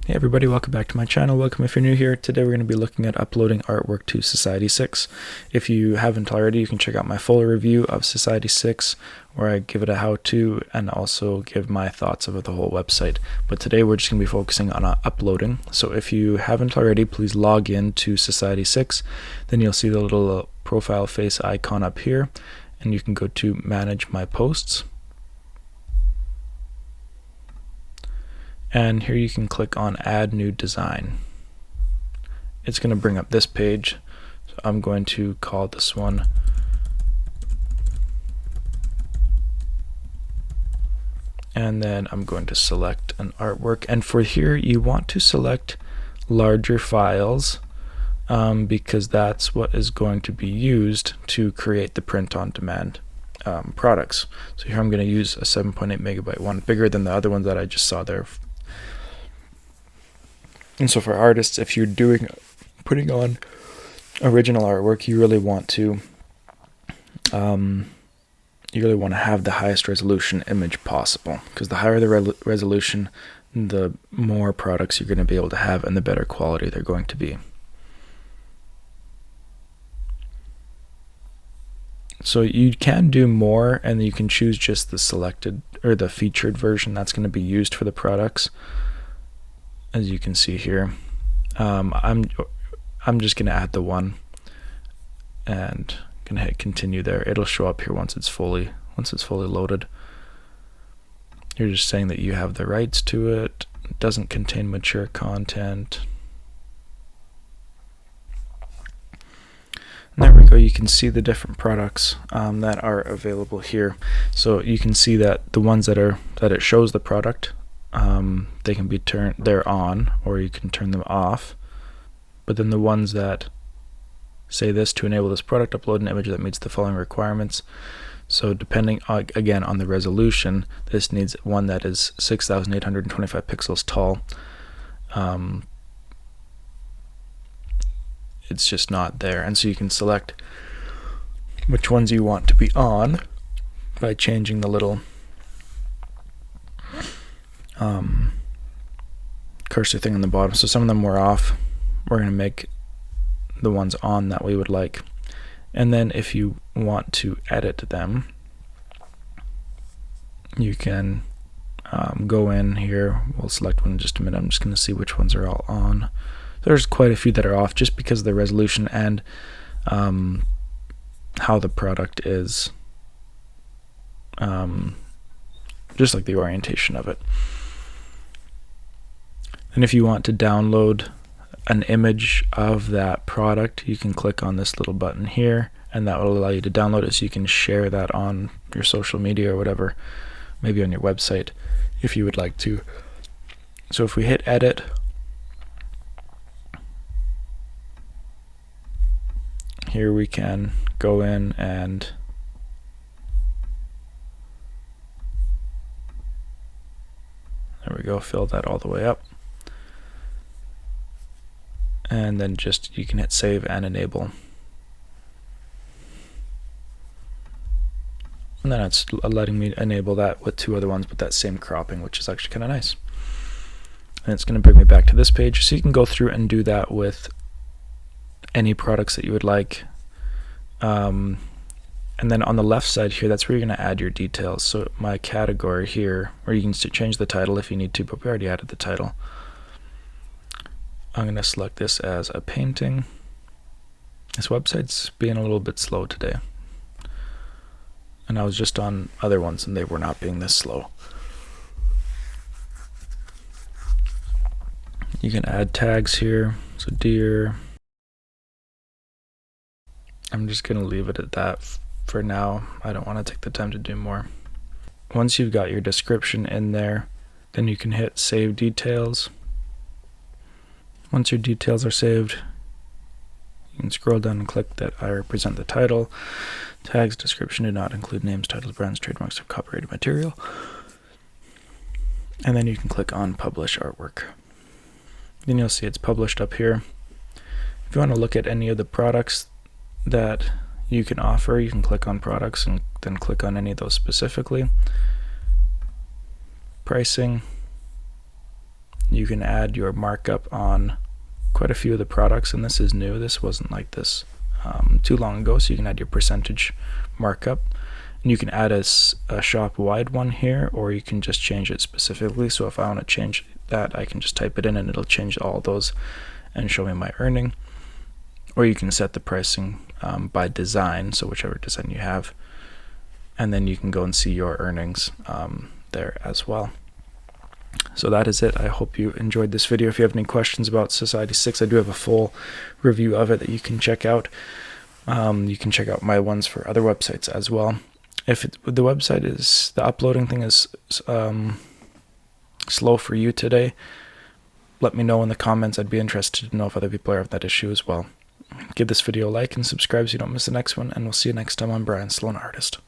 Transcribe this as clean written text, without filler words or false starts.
Hey everybody, welcome back to my channel. Welcome if you're new here. Today we're going to be looking at uploading artwork to Society6. If you haven't already, you can check out my full review of Society6 where I give it a how-to and also give my thoughts of the whole website. But today we're just going to be focusing on uploading. So if you haven't already, please log in to Society6. Then you'll see the little profile face icon up here and you can go to Manage My Posts. And here you can click on Add New Design. It's going to bring up this page. So I'm going to call this one and then I'm going to select an artwork. And for here you want to select larger files because that's what is going to be used to create the print-on-demand products. So here I'm going to use a 7.8 megabyte one, bigger than the other ones that I just saw there. And so for artists, if you're putting on original artwork, you really want to have the highest resolution image possible, because the higher the resolution, the more products you're going to be able to have and the better quality they're going to be. So you can do more, and you can choose just the selected or the featured version that's going to be used for the products. As you can see here, I'm just going to add the one and going to hit continue there. It'll show up here once it's fully loaded. You're just saying that you have the rights to it. It doesn't contain mature content. And there we go. You can see the different products that are available here. So you can see that the ones that it shows the product, they can be they're on, or you can turn them off. But then the ones that say this: to enable this product, upload an image that meets the following requirements. So depending again on the resolution, this needs one that is 6,825 pixels tall. It's just not there, and so you can select which ones you want to be on by changing the little cursor thing on the bottom. So some of them were off. We're going to make the ones on that we would like. And then if you want to edit them, you can go in here. We'll select one in just a minute. I'm just going to see which ones are all on. There's quite a few that are off just because of the resolution and how the product is, just like the orientation of it. And if you want to download an image of that product, you can click on this little button here, and that will allow you to download it so you can share that on your social media or whatever, maybe on your website if you would like to. So if we hit edit, here we can go in and there we go, fill that all the way up. And then just you can hit save and enable. And then it's letting me enable that with two other ones with that same cropping, which is actually kind of nice. And it's going to bring me back to this page, so you can go through and do that with any products that you would like. And then on the left side here, that's where you're going to add your details. So my category here, or you can change the title if you need to, but we already added the title. I'm going to select this as a painting. This website's being a little bit slow today. And I was just on other ones and they were not being this slow. You can add tags here. So deer. I'm just going to leave it at that for now. I don't want to take the time to do more. Once you've got your description in there, then you can hit save details. Once your details are saved, you can scroll down and click that I represent the title. Tags, description do not include names, titles, brands, trademarks, or copyrighted material. And then you can click on publish artwork. Then you'll see it's published up here. If you want to look at any of the products that you can offer, you can click on products and then click on any of those specifically. Pricing, you can add your markup on quite a few of the products, and this is new. This wasn't like this too long ago, so you can add your percentage markup, and you can add a shop-wide one here, or you can just change it specifically. So if I want to change that, I can just type it in and it'll change all those and show me my earning. Or you can set the pricing by design, so whichever design you have, and then you can go and see your earnings there as well. So that is it. I hope you enjoyed this video. If you have any questions about Society6, I do have a full review of it that you can check out. You can check out my ones for other websites as well. If the website is, the uploading thing is slow for you today, let me know in the comments. I'd be interested to know if other people have that issue as well. Give this video a like and subscribe so you don't miss the next one, and we'll see you next time on Brian Sloan Artist.